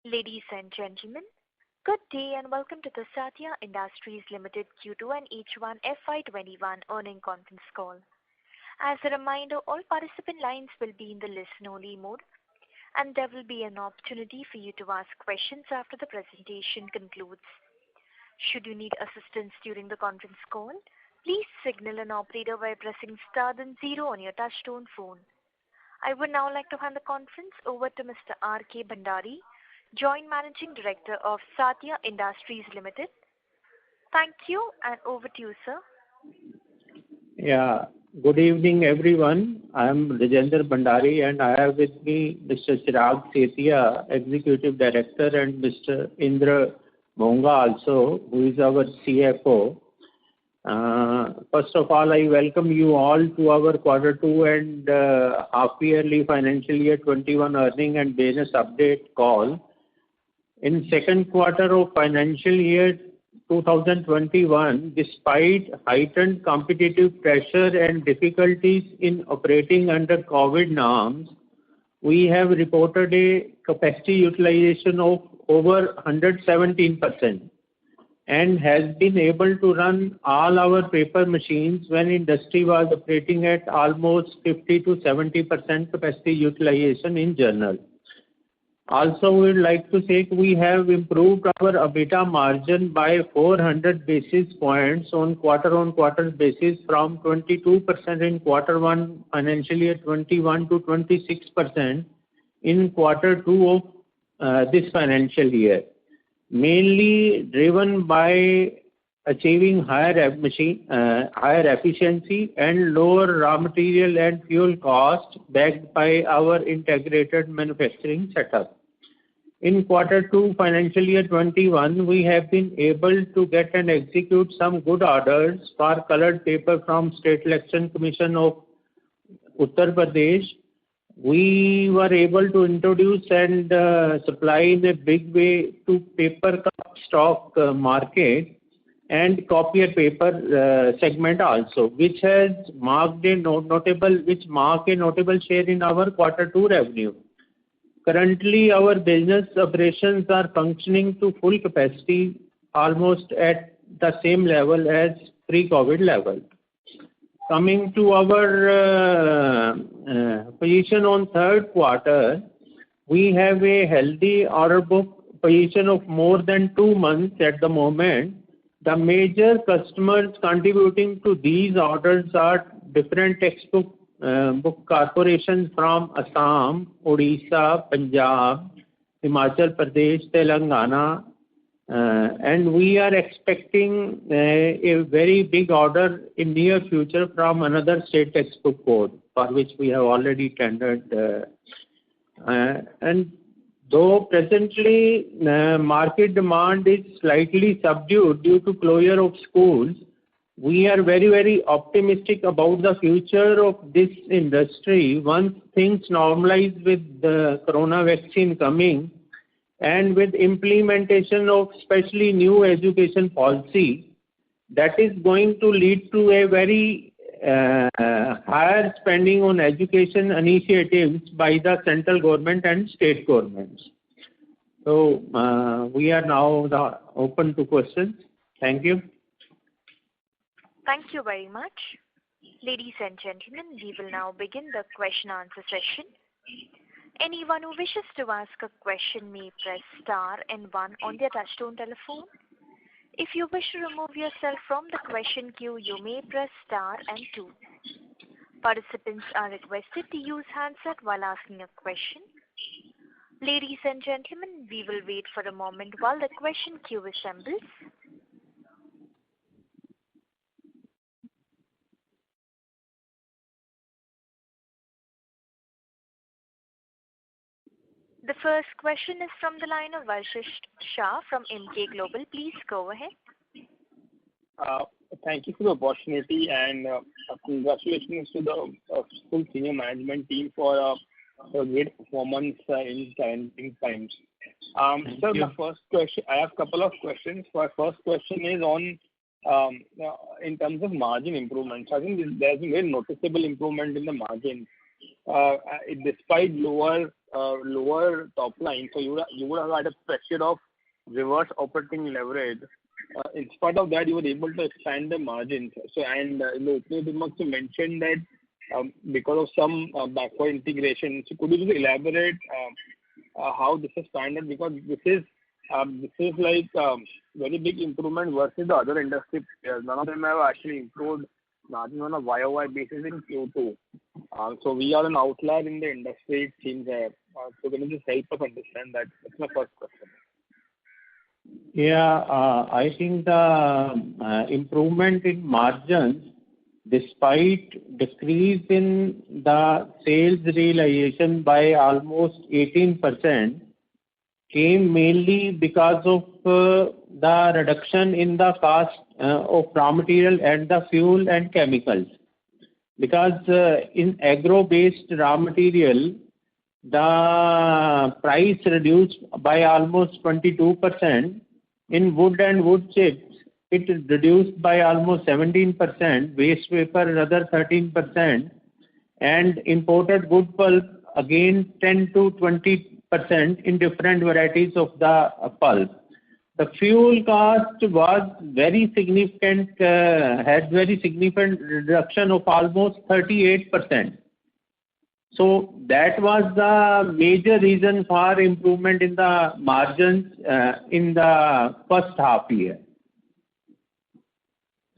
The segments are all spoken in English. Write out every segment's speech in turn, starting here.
Ladies and gentlemen, good day and welcome to the Satia Industries Limited Q2 and H1 FY21 earning conference call. As a reminder, all participant lines will be in the listen-only mode, and there will be an opportunity for you to ask questions after the presentation concludes. Should you need assistance during the conference call, please signal an operator by pressing star then 0 on your touchtone phone. I would now like to hand the conference over to Mr. R.K. Bhandari, Joint Managing Director of Satia Industries Limited. Thank you, and over to you, sir. Yeah, good evening, everyone. I am Rajendra Bhandari, and I have with me Mr. Satia, Executive Director, and Mr. Indra Monga also, who is our CFO. First of all, I welcome you all to our Quarter 2 and half-yearly financial year 21 earning and business update call. In second quarter of financial year 2021, despite heightened competitive pressure and difficulties in operating under COVID norms, we have reported a capacity utilization of over 117% and has been able to run all our paper machines when industry was operating at almost 50 to 70% capacity utilization in general. Also, we would like to say we have improved our EBITDA margin by 400 basis points on quarter basis from 22% in quarter 1 financial year 21 to 26% in quarter 2 of this financial year. Mainly driven by achieving higher efficiency and lower raw material and fuel cost backed by our integrated manufacturing setup. In quarter 2 financial year 21, we have been able to get and execute some good orders for colored paper from State Election Commission of Uttar Pradesh. We were able to introduce and supply in a big way to paper cup stock market and copier paper segment also, which has marked a notable share in our quarter 2 revenue. Currently, our business operations are functioning to full capacity, almost at the same level as pre-COVID level. Coming to our position on third quarter, we have a healthy order book position of more than 2 months at the moment. The major customers contributing to these orders are different textbook book corporations from Assam, Odisha, Punjab, Himachal Pradesh, Telangana, and we are expecting a very big order in near future from another state textbook board, for which we have already tendered. And though presently market demand is slightly subdued due to closure of schools, we are very optimistic about the future of this industry once things normalize with the corona vaccine coming and with implementation of especially new education policy that is going to lead to a very higher spending on education initiatives by the central government and state governments. So we are now open to questions. Thank you. Thank you very much. Ladies and gentlemen, we will now begin the question-answer session. Anyone who wishes to ask a question may press star and 1 on their touchtone telephone. If you wish to remove yourself from the question queue, you may press star and 2. Participants are requested to use handset while asking a question. Ladies and gentlemen, we will wait for a moment while the question queue assembles. The first question is from the line of Varshish Shah from Emkay Global. Please go ahead. Thank you for the opportunity and congratulations to the full senior management team for a great performance in challenging times. So my first question, I have a couple of questions. My first question is on in terms of margin improvements. I think there's a very noticeable improvement in the margin despite lower top line, so you would have had a pressure of reverse operating leverage. In spite of that, you were able to expand the margins. So, and in the opening remarks, you mentioned that because of some backward integration. So, could you just elaborate how this has panned out? Because this is like very big improvement versus the other industry players. None of them have actually improved margin on a YOY basis in Q2. So we are an outlier in the industry, it seems. So can you just help us understand that? That's my first question. Yeah, I think the improvement in margins, despite decrease in the sales realization by almost 18%, came mainly because of the reduction in the cost of raw material and the fuel and chemicals. Because in agro-based raw material, the price reduced by almost 22%. In wood and wood chips, it is reduced by almost 17%, waste paper another 13%, and imported wood pulp again 10 to 20% in different varieties of the pulp. The fuel cost was very significant, had very significant reduction of almost 38%. So that was the major reason for improvement in the margins in the first half year.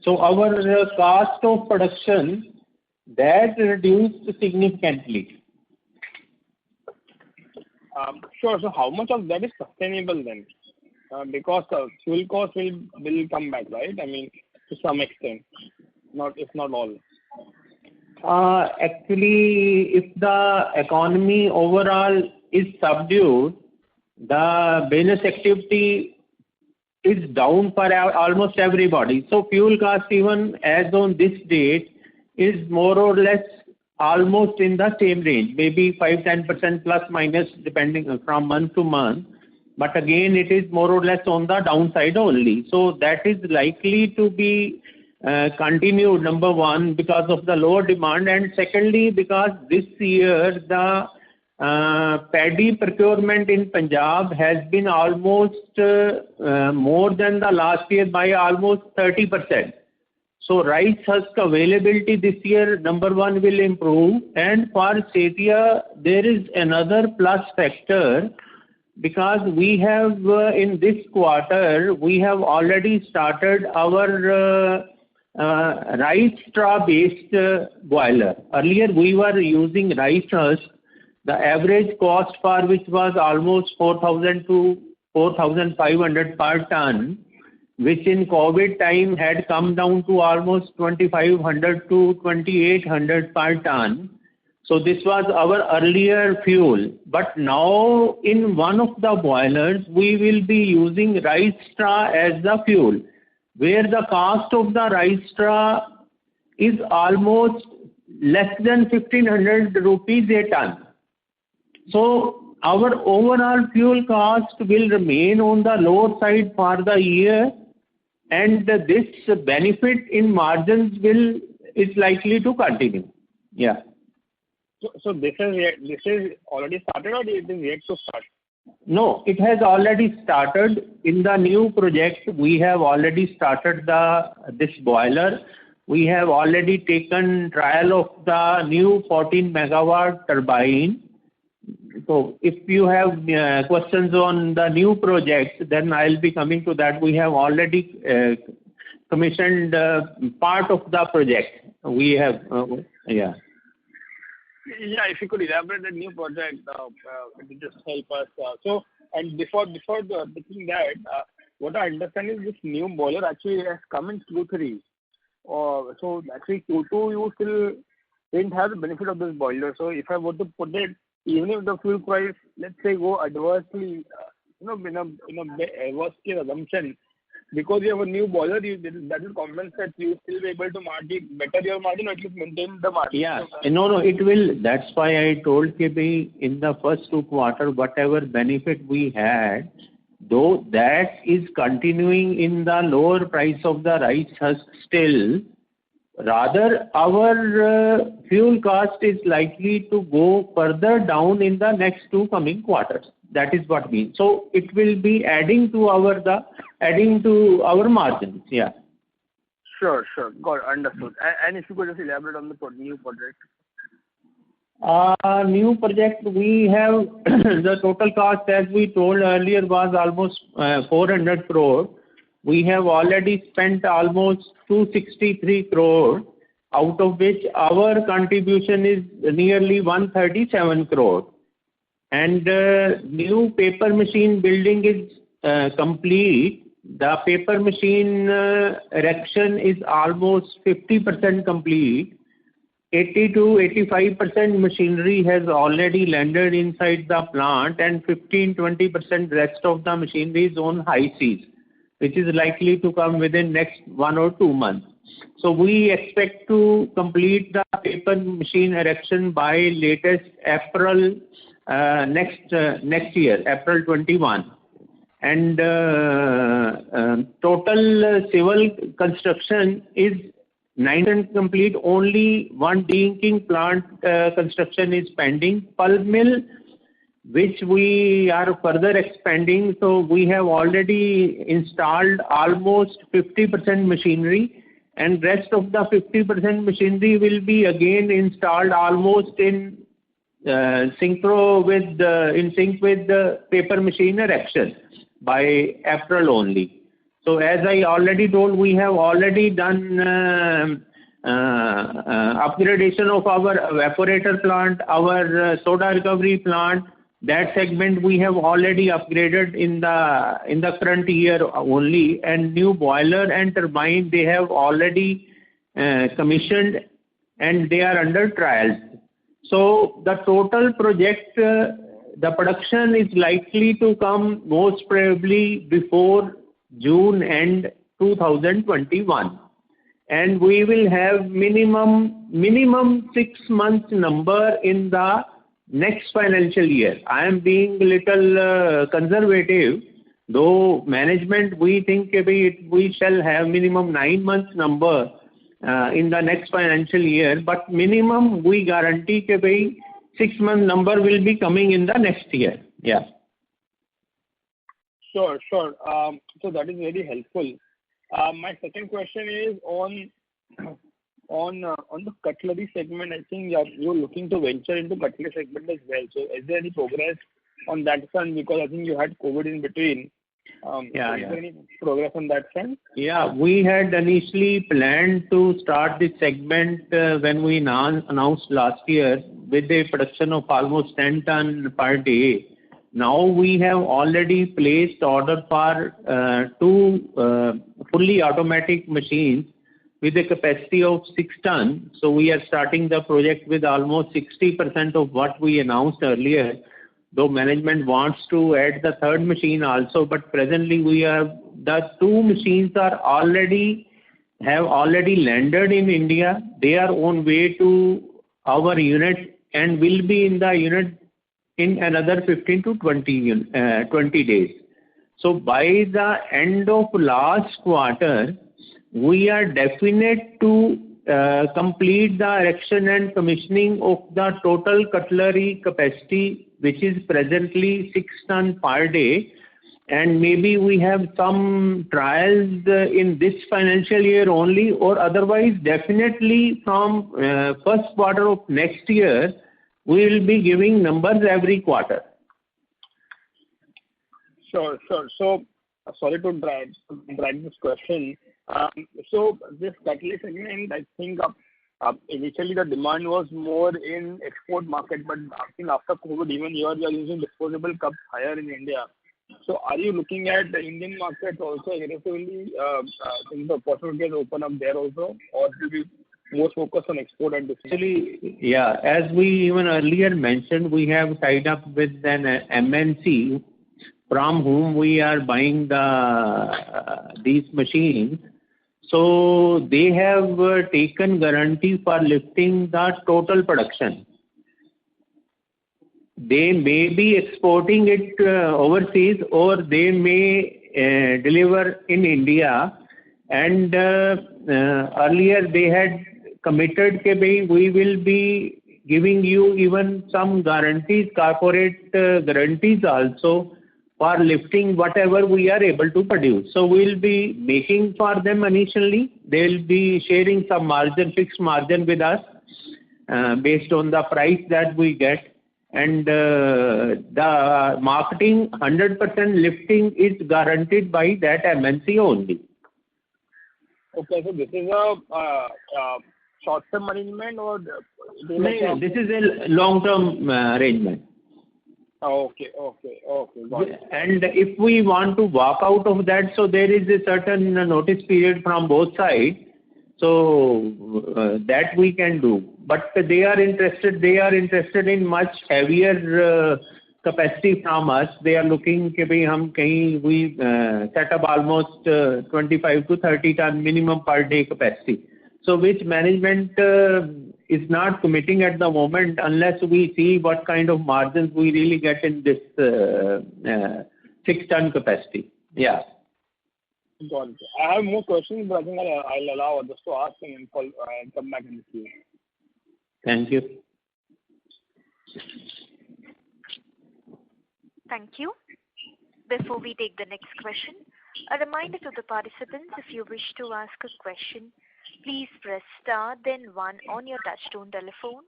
So our cost of production, that reduced significantly. Sure. So how much of that is sustainable then? Because fuel cost will come back, right? I mean, to some extent, if not all. Actually, if the economy overall is subdued, the business activity is down for almost everybody. So fuel cost, even as on this date, is more or less almost in the same range, maybe 5-10% plus minus depending from month to month. But again, it is more or less on the downside only. So that is likely to be continued, number one, because of the lower demand, and secondly, because this year the paddy procurement in Punjab has been almost more than the last year by almost 30%. So rice husk availability this year, number one, will improve. And for Satia, there is another plus factor, because we have in this quarter, we have already started our rice straw based boiler. Earlier we were using rice husk, the average cost for which was almost 4,000 to 4,500 per ton, which in COVID time had come down to almost 2,500 to 2,800 per ton. So this was our earlier fuel. But now in one of the boilers, we will be using rice straw as the fuel, where the cost of the rice straw is almost less than 1,500 rupees a ton. So our overall fuel cost will remain on the lower side for the year, and this benefit in margins is likely to continue. Yeah. So this is already started, or it is yet to start? No, it has already started. In the new project, we have already started this boiler. We have already taken trial of the new 14 megawatt turbine. So if you have questions on the new project, then I'll be coming to that. We have already commissioned part of the project. We have, yeah. Yeah, if you could elaborate the new project, it would just help us. So, and before taking that, what I understand is this new boiler actually has come in Q3. So actually Q2 you still didn't have the benefit of this boiler. So if I were to put it, even if the fuel price, let's say, go adversely, in a worst case assumption, because you have a new boiler, that will compensate. You still be able to better your margin, or at least maintain the margin. Yeah, no, it will. That's why I told KB in the first 2 quarters, whatever benefit we had, though that is continuing in the lower price of the rice husk still, Rather, our fuel cost is likely to go further down in the next two coming quarters. That is what means. So it will be adding to our margins. Yeah. Sure. Got it. Understood. And if you could just elaborate on the new project. New project, we have the total cost, as we told earlier, was almost 400 crore. We have already spent almost 263 crore, out of which our contribution is nearly 137 crore. And new paper machine building is complete. The paper machine erection is almost 50% complete. 80 to 85% machinery has already landed inside the plant, and 15-20% rest of the machinery is on high seas, which is likely to come within next 1 or 2 months. So we expect to complete the paper machine erection by latest April next year, April 21. And total civil construction is 9% complete. Only one de-inking plant construction is pending. Pulp mill, which we are further expanding, so we have already installed almost 50% machinery, and rest of the 50% machinery will be again installed almost in sync with the paper machine erection by April only. So as I already told, we have already done upgradation of our evaporator plant, our soda recovery plant. That segment we have already upgraded in the current year only, and new boiler and turbine they have already commissioned, and they are under trials. So the total project, the production is likely to come most probably before June end 2021, and we will have minimum 6 months number in the next financial year. I am being little conservative, though management we think we shall have minimum 9 months number in the next financial year, but minimum we guarantee 6 month number will be coming in the next year. Yeah. Sure. So that is very helpful. My second question is on the cutlery segment. I think you're looking to venture into cutlery segment as well. So is there any progress on that front? Because I think you had COVID in between. Is there any progress on that front? Yeah, we had initially planned to start this segment when we announced last year with a production of almost 10 ton per day. Now we have already placed order for 2 fully automatic machines with a capacity of 6 ton. So we are starting the project with almost 60% of what we announced earlier. Though management wants to add the third machine also, but presently the 2 machines have already landed in India. They are on way to our unit and will be in the unit in another 15 to 20 days. So by the end of last quarter, we are definite to complete the erection and commissioning of the total cutlery capacity, which is presently 6 ton per day, and maybe we have some trials in this financial year only, or otherwise definitely from first quarter of next year we will be giving numbers every quarter. Sure. So sorry to drag this question. So this cutlery segment, I think initially the demand was more in export market, but I think after COVID, even you are using disposable cups higher in India. So are you looking at the Indian market also aggressively? Think the opportunities open up there also, or will be more focused on export and disposable? Actually, yeah, as we even earlier mentioned, we have tied up with an MNC from whom we are buying these machines. So they have taken guarantee for lifting the total production. They may be exporting it overseas, or they may deliver in India, and earlier they had committed that we will be giving you even some guarantees, corporate guarantees also for lifting whatever we are able to produce. So we'll be making for them initially. They'll be sharing some margin, fixed margin with us based on the price that we get. And the marketing 100% lifting is guaranteed by that MNC only. Okay, so this is a short-term arrangement or? No, this is a long-term arrangement. Okay, got it. And if we want to walk out of that, so there is a certain notice period from both sides. So that we can do. But they are interested in much heavier capacity from us. They are looking we set up almost 25 to 30 ton minimum per day capacity. So which management is not committing at the moment unless we see what kind of margins we really get in this 6 ton capacity. Yeah. Got it. I have more questions, but I think I'll allow others to ask and come back in the queue. Thank you. Thank you. Before we take the next question, a reminder to the participants, if you wish to ask a question, please press star then 1 on your touchtone telephone.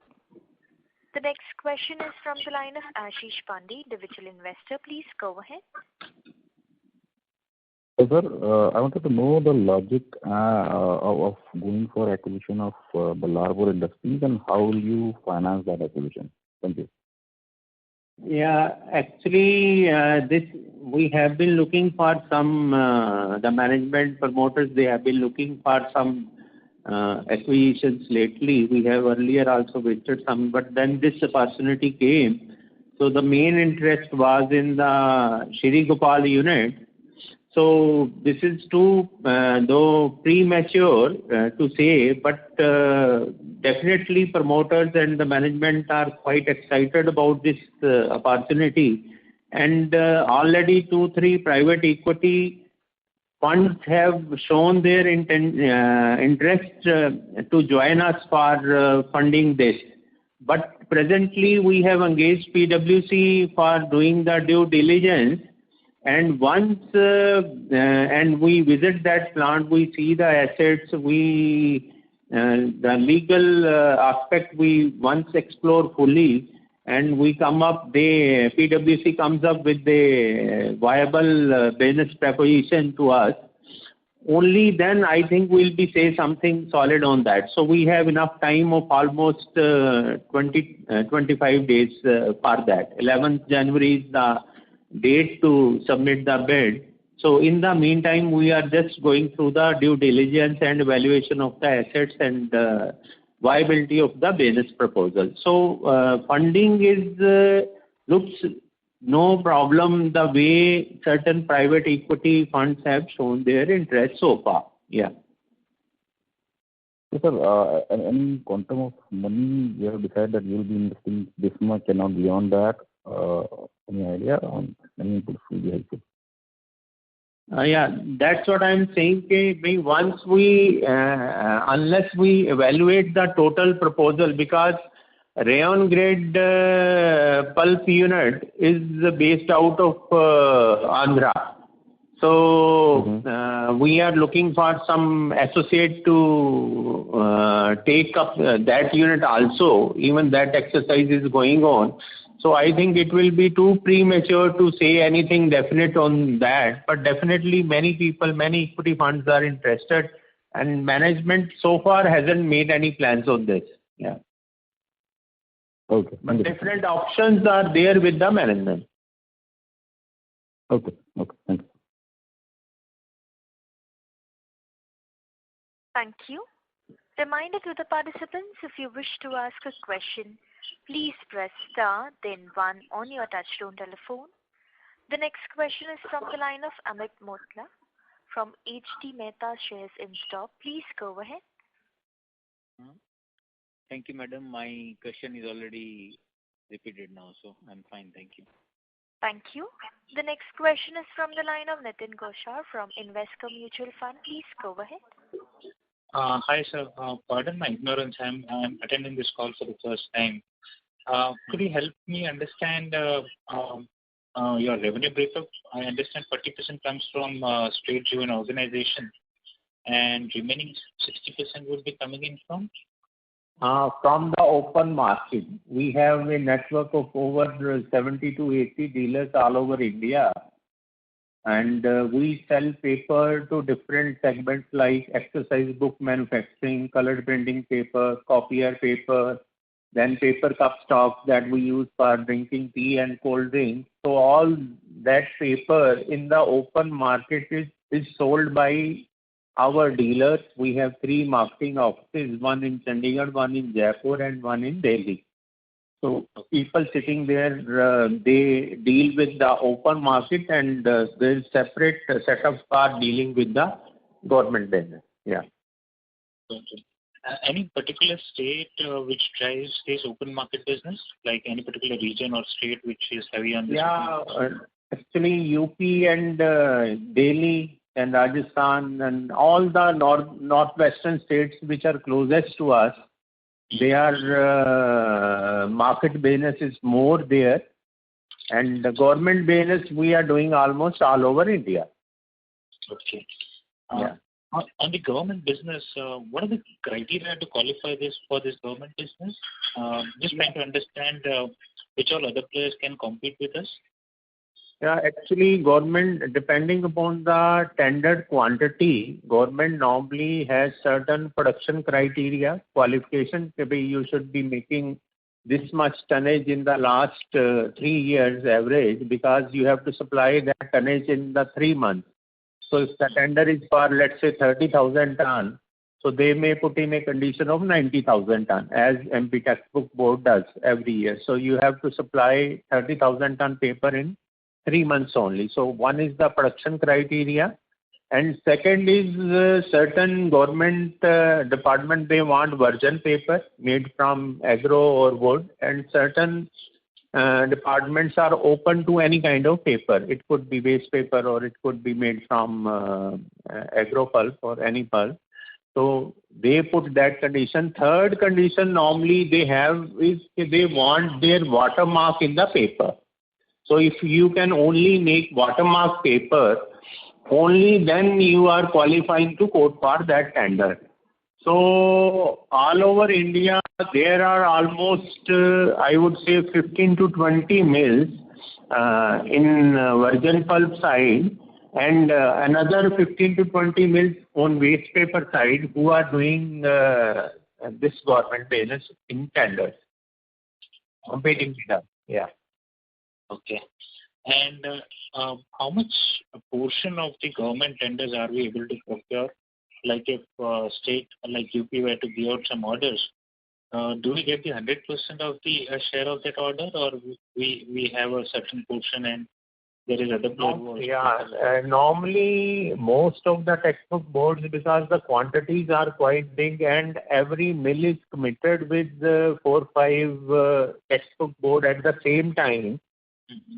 The next question is from the line of Ashish Pandey, individual investor. Please go ahead. Sir, I wanted to know the logic of going for acquisition of Ballarpur Industries and how will you finance that acquisition? Thank you. Yeah, actually, we have been looking for some, the management promoters, they have been looking for some acquisitions lately. We have earlier also visited some, but then this opportunity came. So the main interest was in the Shri Gopal unit. So this is too, though premature to say, but definitely promoters and the management are quite excited about this opportunity. And already 2-3 private equity funds have shown their interest to join us for funding this. But presently we have engaged PwC for doing the due diligence. And once and we visit that plant, we see the assets, the legal aspect we once explore fully, and we come up, PwC comes up with the viable business proposition to us. Only then I think we'll be say something solid on that. So we have enough time of almost 25 days for that. 11th January is the date to submit the bid. So in the meantime, we are just going through the due diligence and evaluation of the assets and viability of the business proposal. So funding looks no problem the way certain private equity funds have shown their interest so far. Yeah. So, sir, any quantum of money you have decided that you will be investing this much and not beyond that? Any idea on any input will be helpful? Yeah, that's what I'm saying. Once unless we evaluate the total proposal, because rayon grade pulp unit is based out of Andhra. So we are looking for some associate to take up that unit also. Even that exercise is going on. So I think it will be too premature to say anything definite on that. But definitely many people, many equity funds are interested, and management so far hasn't made any plans on this. Yeah. Okay. But different options are there with the management. Okay. Thank you. Thank you. Reminder to the participants, if you wish to ask a question, please press star then 1 on your touchtone telephone. The next question is from the line of Amit Motla from HT Mehta Shares in Stock. Please go ahead. Thank you, madam. My question is already repeated now, so I'm fine. Thank you. Thank you. The next question is from the line of Nitin Goshar from Invesco Mutual Fund. Please go ahead. Hi, sir. Pardon my ignorance. I'm attending this call for the first time. Could you help me understand your revenue breakup? I understand 40% comes from state-driven organization, and remaining 60% would be coming in from? From the open market. We have a network of over 70 to 80 dealers all over India. And we sell paper to different segments like exercise book manufacturing, colored printing paper, copier paper, then paper cup stocks that we use for drinking tea and cold drinks. So all that paper in the open market is sold by our dealers. We have 3 marketing offices, one in Chandigarh, one in Jaipur, and one in Delhi. So people sitting there, they deal with the open market, and there is separate setups for dealing with the government business. Yeah. Okay. Any particular state which drives this open market business, like any particular region or state which is heavy on this? Yeah, actually UP and Delhi and Rajasthan and all the northwestern states which are closest to us, their market business is more there, and the government business we are doing almost all over India. Okay. Yeah. On the government business, what are the criteria to qualify for this government business? Just trying to understand which all other players can compete with us. Yeah, actually, government, depending upon the tendered quantity, government normally has certain production criteria, qualification. Maybe you should be making this much tonnage in the last 3 years average, because you have to supply that tonnage in the 3 months. So if the tender is for, let's say, 30,000 ton, so they may put in a condition of 90,000 ton, as MP Textbook Board does every year. So you have to supply 30,000 ton paper in 3 months only. So one is the production criteria, and second is certain government department, they want virgin paper made from agro or wood, and certain departments are open to any kind of paper. It could be waste paper or it could be made from agro pulp or any pulp. So they put that condition. Third condition normally they have is they want their watermark in the paper. So if you can only make watermark paper, only then you are qualifying to quote for that tender. So all over India, there are almost, I would say, 15 to 20 mills in virgin pulp side, and another 15 to 20 mills on waste paper side who are doing this government business in tenders, competing with us. Yeah. Okay. And how much a portion of the government tenders are we able to procure? Like if state like UP were to give out some orders, do we get the 100% of the share of that order, or we have a certain portion and there is other players? Yeah, normally most of the textbook boards, because the quantities are quite big and every mill is committed with 4 or 5 textbook board at the same time.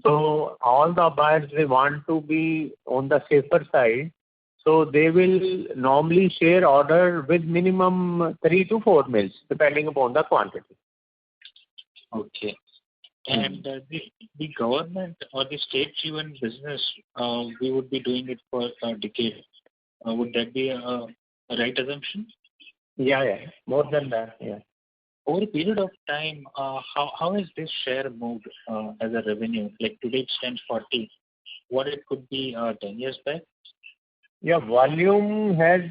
So all the buyers, they want to be on the safer side. So they will normally share order with minimum 3 to 4 mills, depending upon the quantity. Okay. And the government or the state-driven business, we would be doing it for a decade. Would that be a right assumption? Yeah, more than that, yeah. Over a period of time, how has this share moved as a revenue? Like today it stands 40. What it could be 10 years back? Yeah, volume has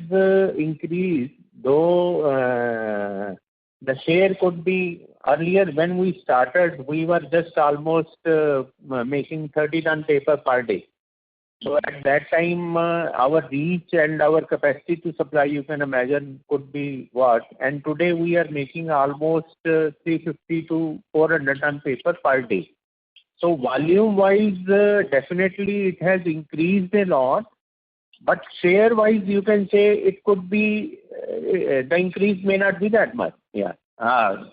increased, though the share could be earlier when we started, we were just almost making 30 ton paper per day. So at that time, our reach and our capacity to supply, you can imagine, could be what. And today we are making almost 350 to 400 ton paper per day. So volume-wise, definitely it has increased a lot. But share-wise, you can say it could be, the increase may not be that much. Yeah.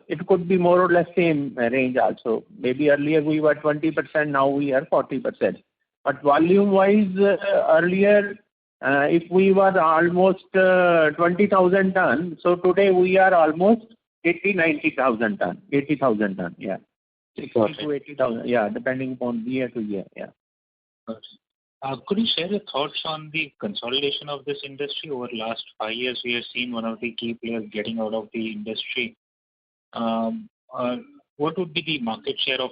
It could be more or less same range also. Maybe earlier we were 20%, now we are 40%. But volume-wise, earlier if we were almost 20,000 ton, so today we are almost 90,000 ton, 80,000 ton, yeah. 60 to 80,000, yeah, depending upon year to year, yeah. Could you share your thoughts on the consolidation of this industry? Over the last 5 years, we have seen one of the key players getting out of the industry. What would be the market share of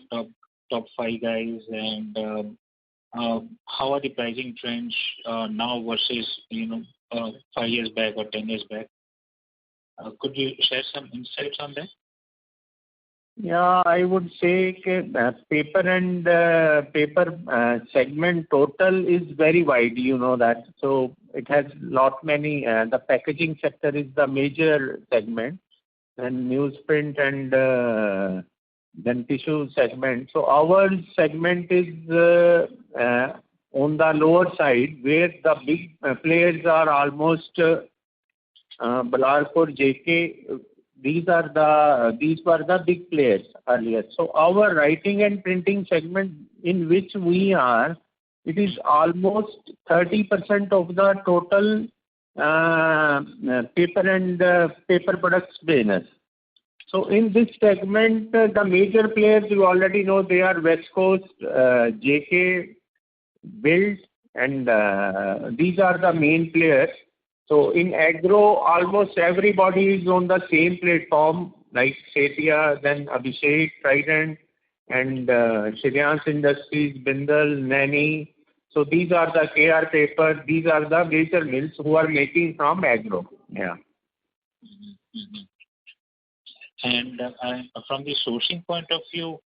top 5 guys, and how are the pricing trends now versus 5 years back or 10 years back? Could you share some insights on that? Yeah, I would say paper and paper segment total is very wide, you know that. So it has lot many, the packaging sector is the major segment, and newsprint and then tissue segment. So our segment is on the lower side, where the big players are almost Balarpur, JK. These were the big players earlier. So our writing and printing segment in which we are, it is almost 30% of the total paper and paper products business. So in this segment, the major players you already know, they are West Coast, JK, Build, and these are the main players. So in agro, almost everybody is on the same platform, like Satia, then Abhishek, Trident, and Shreyans Industries, Bindal, Nani. So these are the KR Paper. These are the major mills who are making from agro. Yeah. And from the sourcing point of view,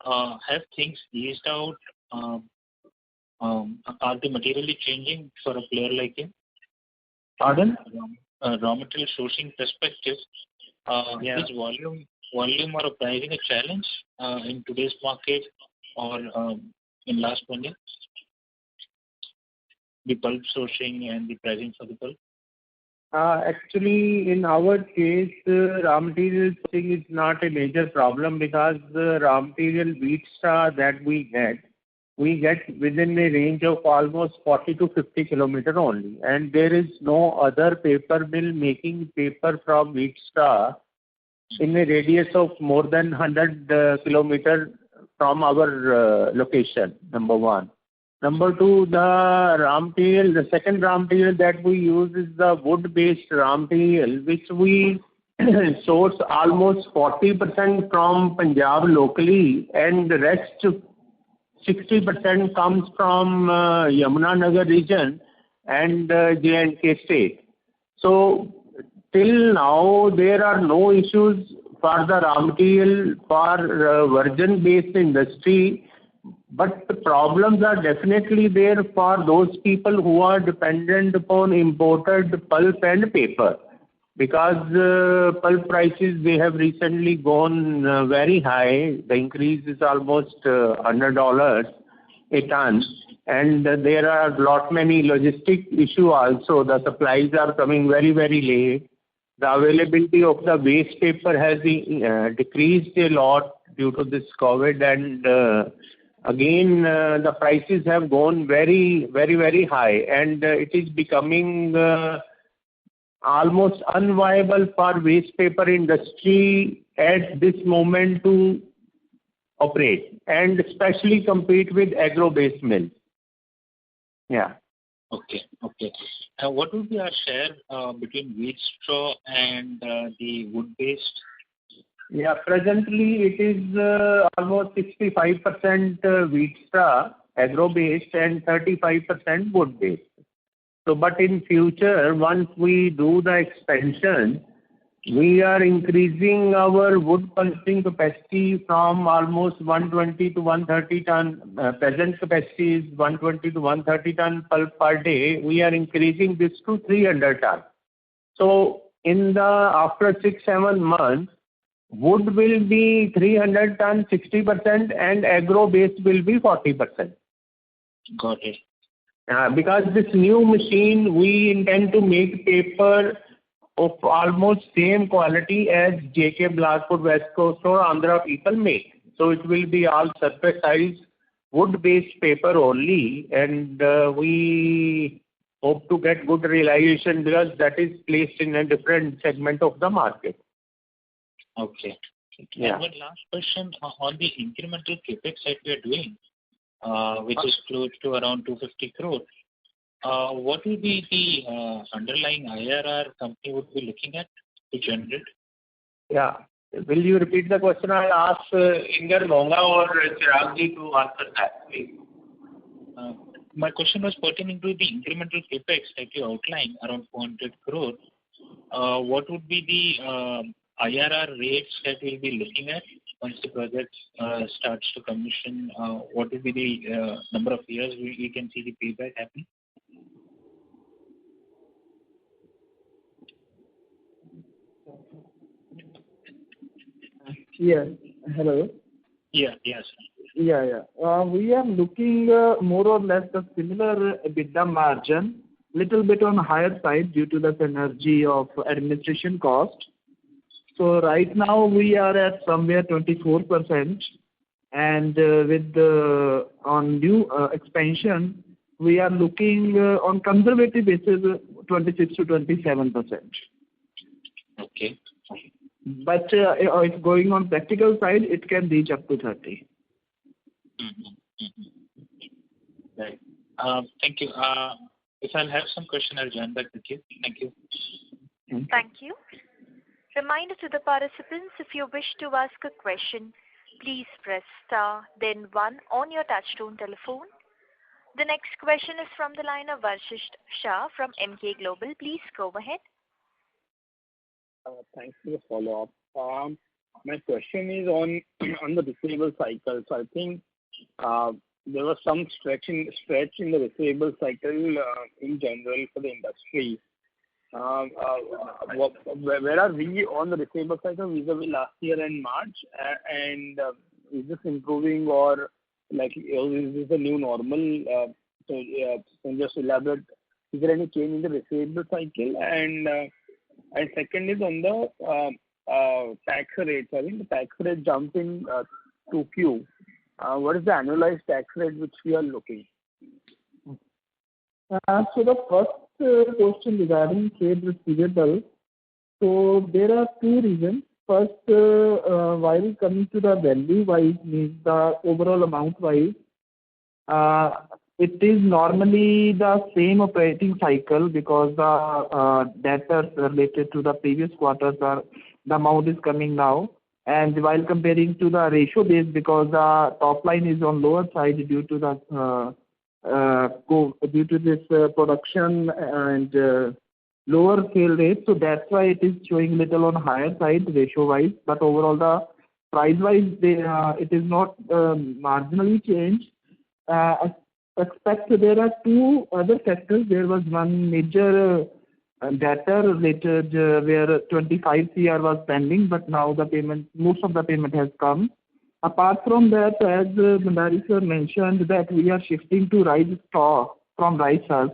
have things eased out? Are they materially changing for a player like you? Pardon? Raw material sourcing perspective, is volume or pricing a challenge in today's market or in last 1 year? The pulp sourcing and the pricing for the pulp? Actually, in our case, raw material sourcing is not a major problem, because the raw material wheat straw that we get within a range of almost 40 to 50 kilometer only. And there is no other paper mill making paper from wheat straw in a radius of more than 100 kilometer from our location, number one. Number two, the second raw material that we use is the wood-based raw material, which we source almost 40% from Punjab locally, and the rest 60% comes from Yamunanagar region and J&K state. So till now, there are no issues for the raw material for virgin-based industry, but the problems are definitely there for those people who are dependent upon imported pulp and paper, because pulp prices, they have recently gone very high. The increase is almost $100 a ton, and there are lot many logistic issue also. The supplies are coming very, very late. The availability of the waste paper has decreased a lot due to this COVID, and again, the prices have gone very, very, very high, and it is becoming almost unviable for waste paper industry at this moment to operate, and especially compete with agro-based mills. Yeah. Okay. What would be our share between wheat straw and the wood-based? Yeah, presently it is almost 65% wheat straw, agro-based, and 35% wood-based. So, but in future, once we do the expansion, we are increasing our wood pulping capacity from almost 120 to 130 ton. Present capacity is 120 to 130 ton pulp per day. We are increasing this to 300 ton. So, after 6-7 months, wood will be 300 ton, 60%, and agro-based will be 40%. Got it. Because this new machine, we intend to make paper of almost same quality as JK, Bilaspur, West Coast or Andhra people make. So it will be all surface size wood-based paper only, and we hope to get good realization because that is placed in a different segment of the market. Okay. Yeah. And one last question on the incremental capex that we are doing, which is close to around 250 crore. What will be the underlying IRR company would be looking at to generate? Yeah. Will you repeat the question? I'll ask Inger Monga or Chiragji to answer that, please. My question was pertaining to the incremental capex that you outlined, around 400 crore. What would be the IRR rates that we'll be looking at once the project starts to commission? What will be the number of years we can see the payback happening? Yes. Hello. Yes. Yeah. We are looking more or less the similar EBITDA margin, little bit on higher side due to the synergy of administration cost. So right now we are at somewhere 24%, and with the on new expansion, we are looking on conservative basis 26 to 27%. Okay. But if going on practical side, it can reach up to 30. Right. Thank you. If I'll have some question, I'll join back with you. Thank you. Thank you. Reminder to the participants, if you wish to ask a question, please press star, then 1 on your touchtone telephone. The next question is from the line of Varshish Shah from MK Global. Please go ahead. Thanks for the follow-up. My question is on the receivable cycle. So I think there was some stretch in the receivable cycle in general for the industry. Where are we on the receivable cycle vis-a-vis last year and March? And is this improving or is this a new normal? So can you just elaborate? Is there any change in the receivable cycle? And second is on the tax rate. So I think the tax rate jumped in 2Q. What is the annualized tax rate which we are looking? So the first question regarding trade receivable. So there are two reasons. First, while coming to the value-wise, means the overall amount-wise, it is normally the same operating cycle because the data related to the previous quarters the amount is coming now. And while comparing to the ratio base, because the top line is on lower side due to this production and lower sale rate, so that's why it is showing little on higher side ratio wise. But overall, the price wise, it is not marginally changed. Except there are two other factors. There was one major data related where 25 CR was pending, but now the payment, most of the payment has come. Apart from that, as Mandari sir mentioned, that we are shifting to rice straw from rice hulls.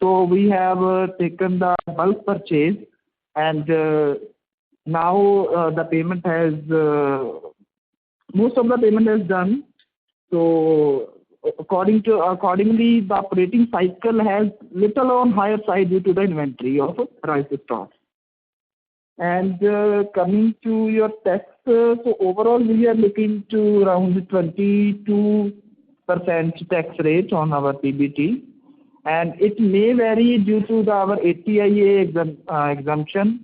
So we have taken the bulk purchase, and now the payment has most of the payment is done. So accordingly, the operating cycle has little on higher side due to the inventory of rice straw. And coming to your tax, so overall we are looking to around 22% tax rate on our PBT, and it may vary due to our ATIA exemption,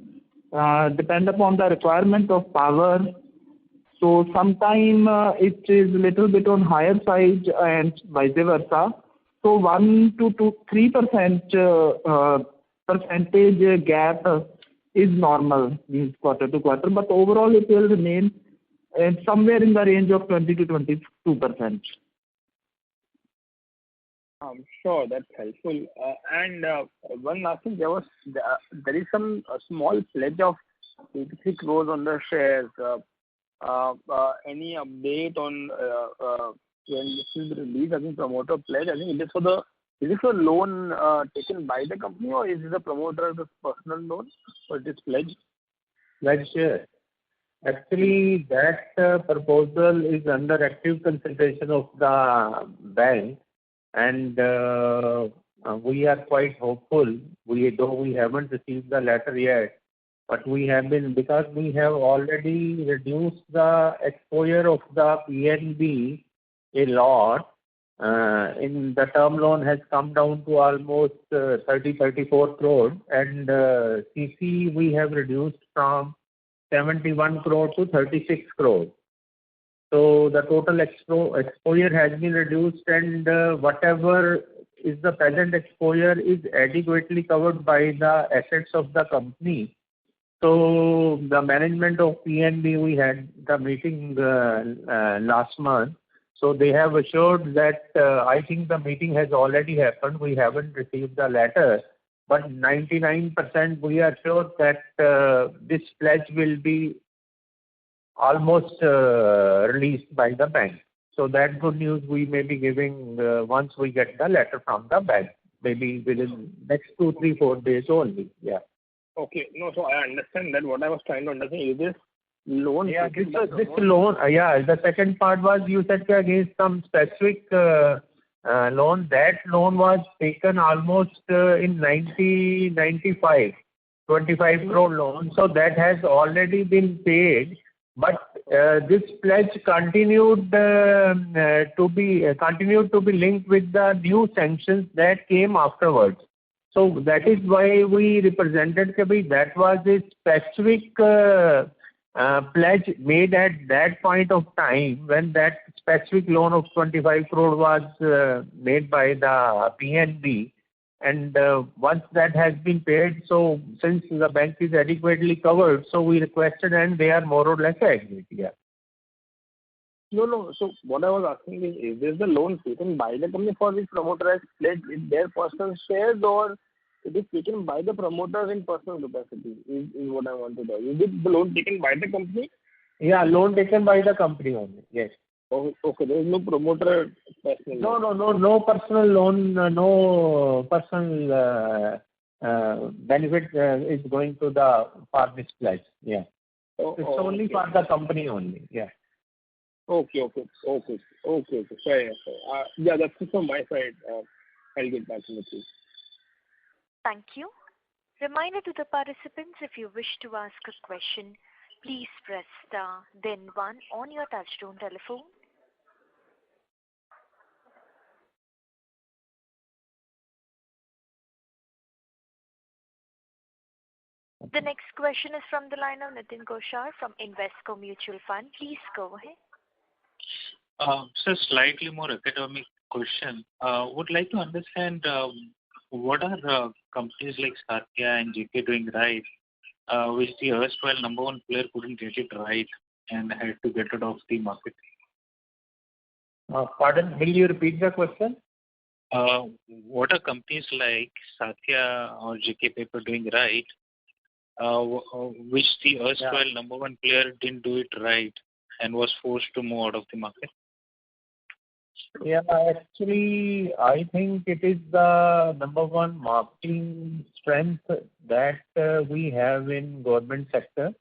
depend upon the requirement of power. So sometime it is little bit on higher side and vice versa. So 1 to 3% percentage gap is normal, means quarter to quarter, but overall it will remain somewhere in the range of 20 to 22%. Sure, that's helpful. And one last thing, there is some small pledge of 83 crores on the shares. Any update on when this is released? I think promoter pledge. I think is this a loan taken by the company, or is this a promoter's personal loan for this pledge? Right, sure. Actually, that proposal is under active consideration of the bank, and we are quite hopeful, though we haven't received the letter yet, but we have been, because we have already reduced the exposure of the PNB a lot. In the term loan has come down to almost 34 crore, and CC we have reduced from 71 crore to 36 crore. So the total exposure has been reduced, and whatever is the present exposure is adequately covered by the assets of the company. So the management of PNB, we had the meeting last month. So they have assured that, I think the meeting has already happened. We haven't received the letter, but 99% we are sure that this pledge will be almost released by the bank. So that good news we may be giving once we get the letter from the bank, maybe within next 2, 3, 4 days only. Yeah. Okay. No, so I understand that. What I was trying to understand is this loan. Yeah, this loan. Yeah, the second part was you said against some specific loan. That loan was taken almost in 1995, 25 crore loan. So that has already been paid. But this pledge continued to be linked with the new sanctions that came afterwards. So that is why we represented that was a specific pledge made at that point of time when that specific loan of 25 crore was made by the PNB. And once that has been paid, so since the bank is adequately covered, so we requested and they are more or less agreed. Yeah. No. So what I was asking is this the loan taken by the company for which promoter has pledged in their personal shares, or it is taken by the promoters in personal capacity? Is what I want to know. Is it the loan taken by the company? Yeah, loan taken by the company only. Yes. Oh, okay. There is no promoter personal. No personal loan, no personal benefit is going to for this pledge. Yeah. It's only for the company only. Yeah. Okay. Fair. Yeah, that's it from my side. I'll get back to you. Thank you. Reminder to the participants, if you wish to ask a question, please press star, then 1 on your touchtone telephone. The next question is from the line of Nitin Koshar from Invesco Mutual Fund. Please go ahead. So slightly more academic question. Would like to understand what are companies like Satia and GK doing right, which the erstwhile number one player couldn't get it right and had to get it off the market? Pardon, will you repeat the question? What are companies like Satia or GK Paper doing right, which the erstwhile number one player didn't do it right and was forced to move out of the market? Yeah, actually, I think it is the number one marketing strength that we have in government sector.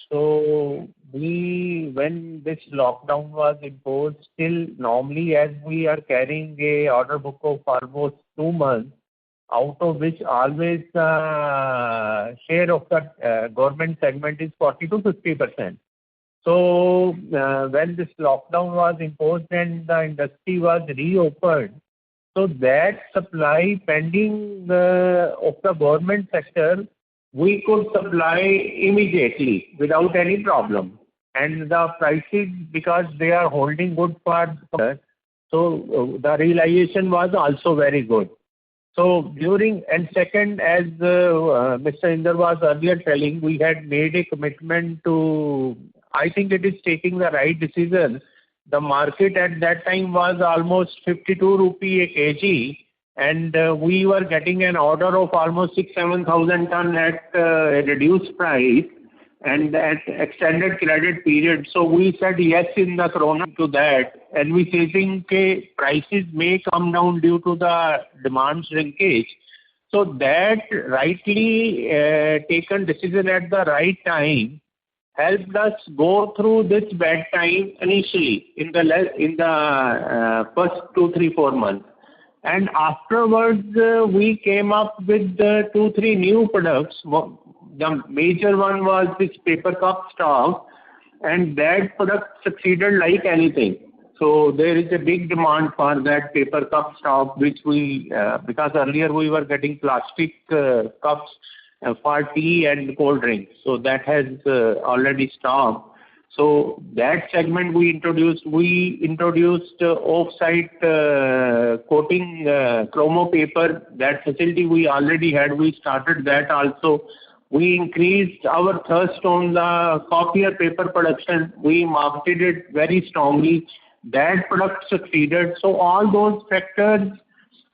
So when this lockdown was imposed, still normally as we are carrying a order book of almost 2 months, out of which always share of the government segment is 40 to 50%. So when this lockdown was imposed and the industry was reopened, so that supply pending of the government sector, we could supply immediately without any problem. And the prices, because they are holding good for us, so the realization was also very good. So and second, as Mr. Inder was earlier telling, we had made a commitment to, I think it is taking the right decision. The market at that time was almost 52 rupee a kg, and we were getting an order of almost 6,000-7,000 ton at a reduced price and at extended credit period. So we said yes in the corona to that, and we think prices may come down due to the demand shrinkage. So that rightly taken decision at the right time helped us go through this bad time initially in the first 2, 3, 4 months. And afterwards, we came up with 2-3 new products. The major one was this paper cup stock, and that product succeeded like anything. So there is a big demand for that paper cup stock, which we, because earlier we were getting plastic cups for tea and cold drinks. So that has already stopped. So that segment we introduced off-site coating chromo paper. That facility we already had. We started that also. We increased our thirst on the copier paper production. We marketed it very strongly. That product succeeded. So all those factors,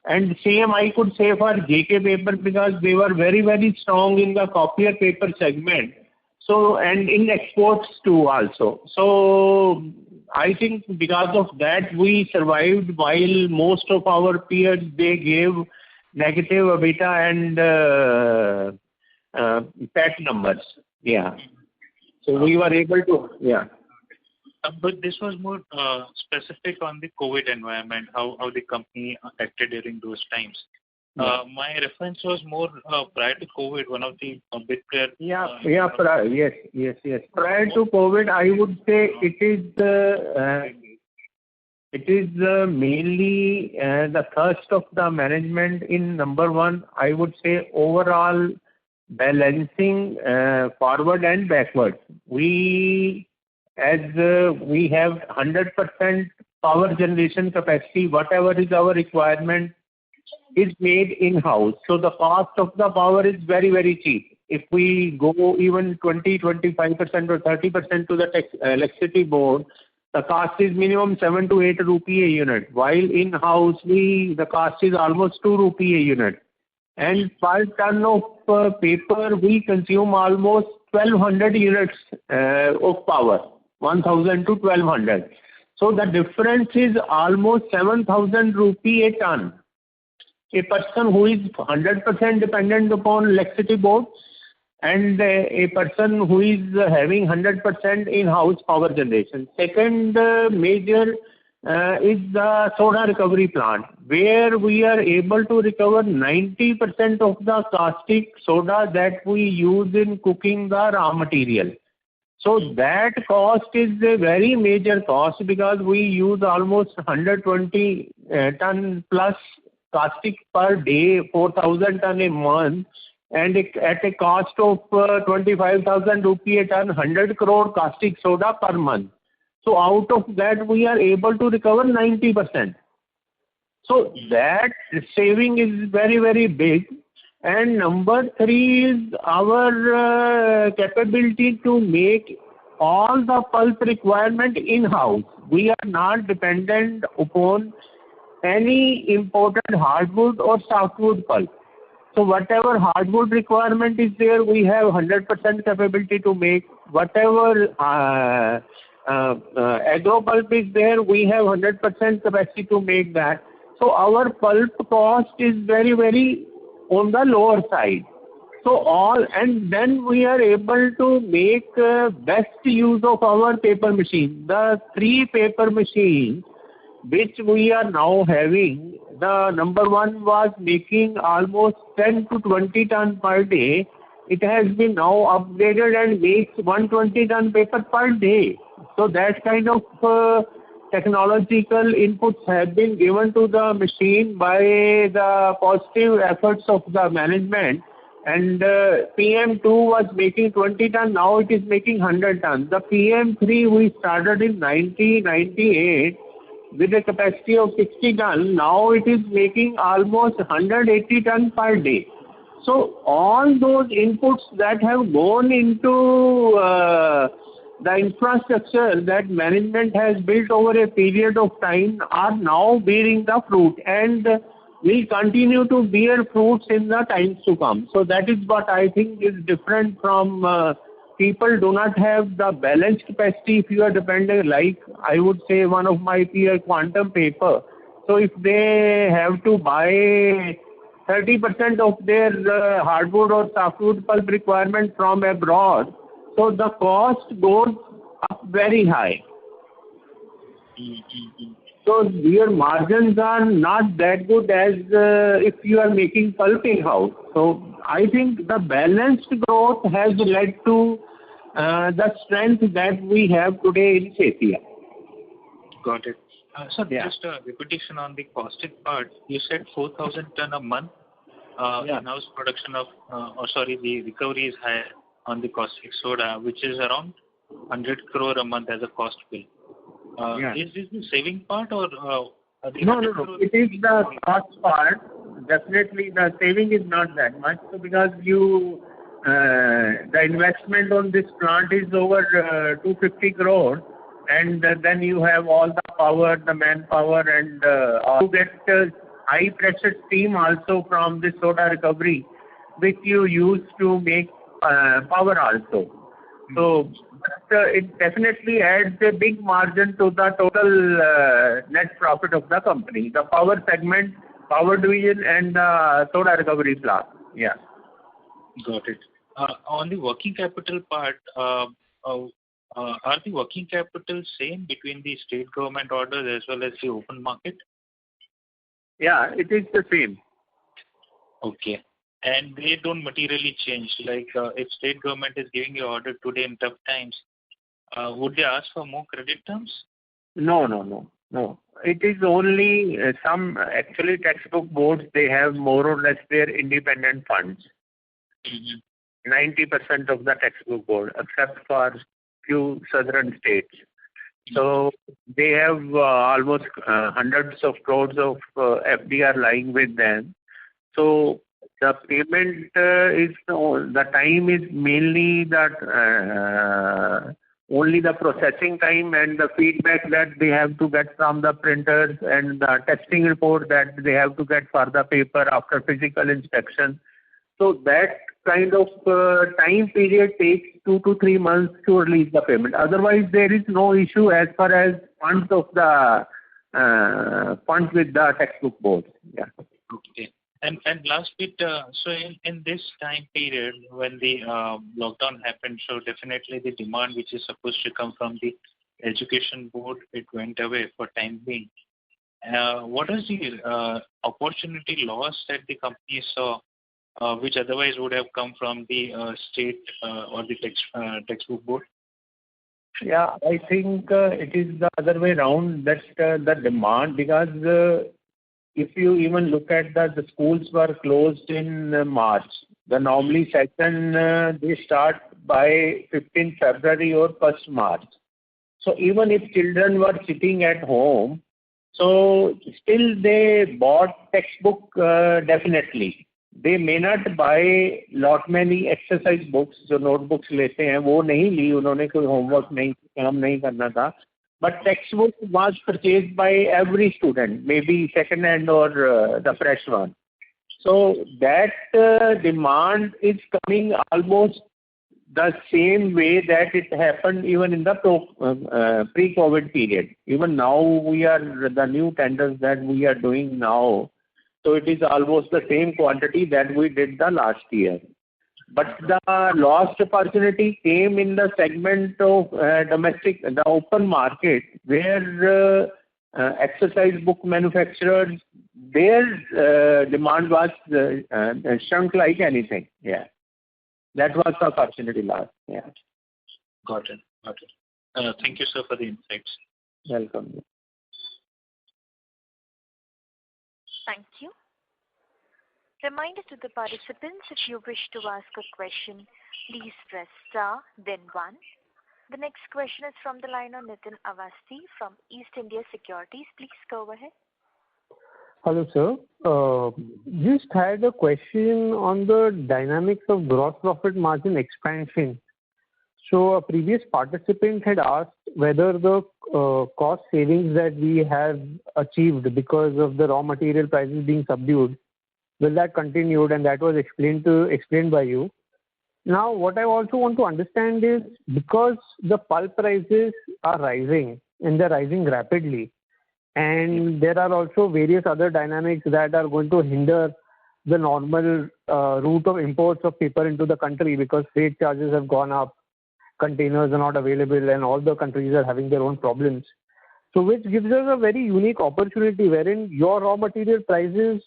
and same I could say for JK paper, because they were very, very strong in the copier paper segment. So, and in exports too also. So I think because of that we survived, while most of our peers, they gave negative EBITDA and PAT numbers. Yeah. So we were able to, yeah. But this was more specific on the COVID environment, how the company acted during those times. My reference was more prior to COVID, one of the big players. Yes. Prior to COVID, I would say it is mainly the thrust of the management in number one, I would say overall balancing forward and backward. We have 100% power generation capacity, whatever is our requirement is made in-house. So the cost of the power is very, very cheap. If we go even 20, 25% or 30% to the electricity board, the cost is minimum 7 to 8 rupee a unit. While in-house, the cost is almost 2 rupee a unit. And per ton of paper, we consume almost 1200 units of power, 1000 to 1200. So the difference is almost 7000 rupee a ton. A person who is 100% dependent upon electricity board and a person who is having 100% in-house power generation. Second major is the soda recovery plant, where we are able to recover 90% of the caustic soda that we use in cooking the raw material. So that cost is a very major cost, because we use almost 120 ton plus caustic per day, 4,000 ton a month, and at a cost of 25,000 rupee a ton, 100 crore caustic soda per month. So out of that we are able to recover 90%. So that saving is very, very big. And number three is our capability to make all the pulp requirement in-house. We are not dependent upon any imported hardwood or softwood pulp. So whatever hardwood requirement is there, we have 100% capability to make. Whatever agro pulp is there, we have 100% capacity to make that. So our pulp cost is very, very on the lower side. So and then we are able to make best use of our paper machine. The 3 paper machines which we are now having, the number one was making almost 10 to 20 ton per day. It has been now upgraded and makes 120 ton paper per day. So that kind of technological inputs have been given to the machine by the positive efforts of the management. And PM2 was making 20 ton, now it is making 100 ton. The PM3 we started in 1998 with a capacity of 60 ton. Now it is making almost 180 ton per day. So all those inputs that have gone into the infrastructure that management has built over a period of time are now bearing the fruit, and will continue to bear fruits in the times to come. So that is what I think is different from people do not have the balanced capacity. If you are dependent, like I would say one of my peer, Quantum Paper. So if they have to buy 30% of their hardwood or softwood pulp requirement from abroad, so the cost goes up very high. So your margins are not that good as if you are making pulp in-house. So I think the balanced growth has led to the strength that we have today in Satia. Got it. So just a repetition on the caustic part. You said 4,000 ton a month in-house production of, the recovery is higher on the caustic soda, which is around 100 crore a month as a cost bill. Is this the saving part or? No. It is the cost part. Definitely the saving is not that much. So because the investment on this plant is over 250 crore, and then you have all the power, the manpower, and you get high pressure steam also from the soda recovery, which you use to make power also. So it definitely adds a big margin to the total net profit of the company, the power segment, power division, and the soda recovery plant. Yeah. Got it. On the working capital part, are the working capital same between the state government orders as well as the open market? Yeah, it is the same. Okay. And they don't materially change. Like if state government is giving you order today in tough times, would they ask for more credit terms? No. It is only some actually textbook boards, they have more or less their independent funds. 90% of the textbook board, except for few southern states. So they have almost hundreds of crores of FDR lying with them. So the payment the time is mainly that only the processing time and the feedback that they have to get from the printers and the testing report that they have to get for the paper after physical inspection. So that kind of time period takes 2 to 3 months to release the payment. Otherwise, there is no issue as far as funds with the textbook board. Yeah. Okay. And last bit, so in this time period when the lockdown happened, so definitely the demand which is supposed to come from the education board, it went away for time being. What is the opportunity loss that the company saw, which otherwise would have come from the state or the textbook board? Yeah, I think it is the other way around. That's the demand, because if you even look at the schools were closed in March. The normally session they start by 15th February or 1st March. So even if children were sitting at home, so still they bought textbook definitely. They may not buy lot many exercise books, जो notebooks लेते हैं वो नहीं ली उन्होंने, कोई homework नहीं काम नहीं करना था. But textbook was purchased by every student, maybe second hand or the fresh one. So that demand is coming almost the same way that it happened even in the pre-COVID period. Even now the new tenders that we are doing now, so it is almost the same quantity that we did the last year. But the lost opportunity came in the segment of the open market, where exercise book manufacturers, their demand was shrunk like anything. Yeah, that was the opportunity lost. Yeah. Got it. Thank you, sir, for the insights. Welcome. Thank you. Reminder to the participants, if you wish to ask a question, please press star, then 1. The next question is from the line of Nitin Awasthi from East India Securities. Please go ahead. Hello, sir. Just had a question on the dynamics of gross profit margin expansion. So a previous participant had asked whether the cost savings that we have achieved because of the raw material prices being subdued, will that continued, and that was explained by you. Now, what I also want to understand is, because the pulp prices are rising and they're rising rapidly, and there are also various other dynamics that are going to hinder the normal route of imports of paper into the country, because freight charges have gone up, containers are not available, and all the countries are having their own problems. So which gives us a very unique opportunity wherein your raw material prices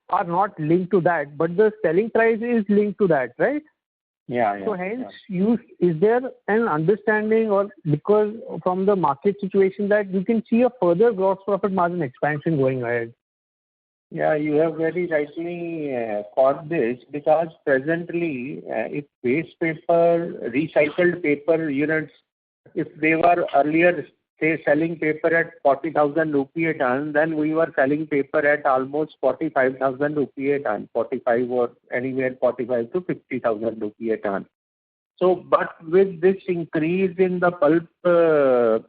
are not linked to that, but the selling price is linked to that, right? Yeah. So hence, is there an understanding, or because from the market situation, that you can see a further gross profit margin expansion going ahead? Yeah, you have very rightly caught this, because presently, if waste paper, recycled paper units, if they were earlier, say, selling paper at 40,000 rupee a ton, then we were selling paper at almost 45,000 rupee a ton, 45 or anywhere 45 to 50,000 rupee a ton. So, but with this increase in the pulp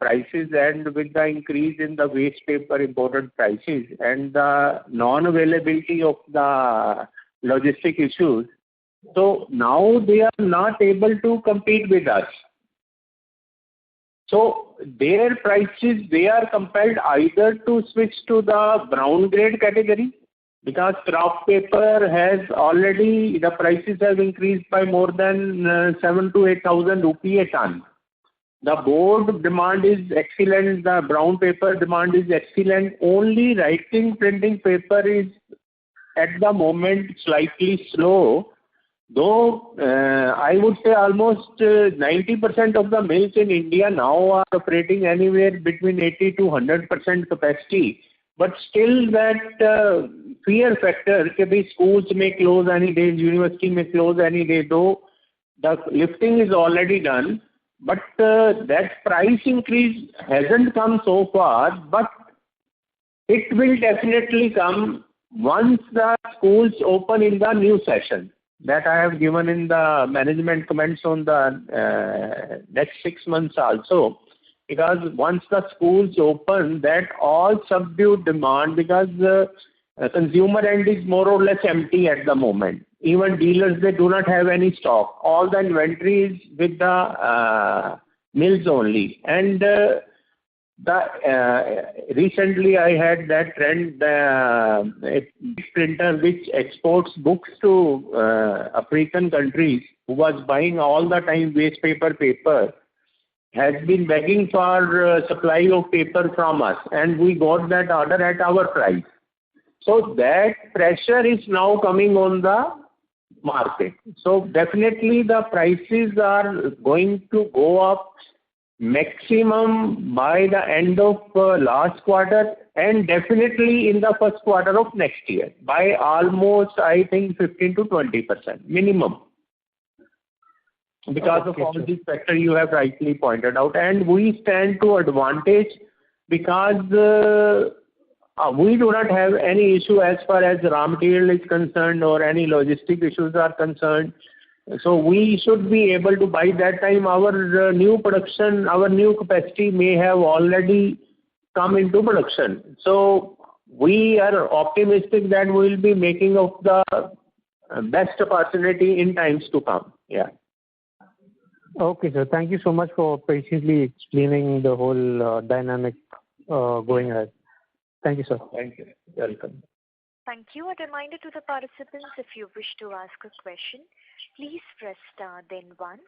prices and with the increase in the waste paper imported prices and the non-availability of the logistic issues, so now they are not able to compete with us. So their prices, they are compelled either to switch to the brown grade category, because kraft paper has already, the prices have increased by more than 7 to 8,000 rupee a ton. The board demand is excellent, the brown paper demand is excellent. Only writing printing paper is at the moment slightly slow. Though I would say almost 90% of the mills in India now are operating anywhere between 80 to 100% capacity. But still that fear factor, that schools may close any day, university may close any day, though the lifting is already done. But that price increase hasn't come so far, but it will definitely come once the schools open in the new session. That I have given in the management comments on the next 6 months also. Because once the schools open, that all subdued demand, because the consumer end is more or less empty at the moment. Even dealers, they do not have any stock. All the inventory is with the mills only. And recently I had that trend, a printer which exports books to African countries, who was buying all the time waste paper, has been begging for supply of paper from us, and we got that order at our price. So that pressure is now coming on the market. So definitely the prices are going to go up maximum by the end of last quarter, and definitely in the first quarter of next year, by almost, I think, 15 to 20% minimum. Because of all these factors you have rightly pointed out. And we stand to advantage because we do not have any issue as far as raw material is concerned or any logistic issues are concerned. So we should be able to, by that time, our new production, our new capacity may have already come into production. So we are optimistic that we will be making of the best opportunity in times to come. Yeah. Okay, sir. Thank you so much for patiently explaining the whole dynamic going ahead. Thank you, sir. Thank you. Welcome. Thank you. A reminder to the participants, if you wish to ask a question, please press star then 1.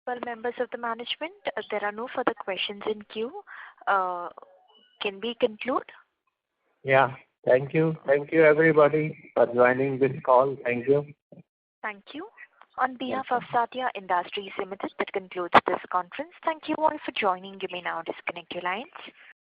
Well, members of the management, there are no further questions in queue. Can we conclude? Yeah. Thank you. Thank you, everybody, for joining this call. Thank you. Thank you. On behalf of Satia Industries Limited, that concludes this conference. Thank you all for joining. You may now disconnect your lines.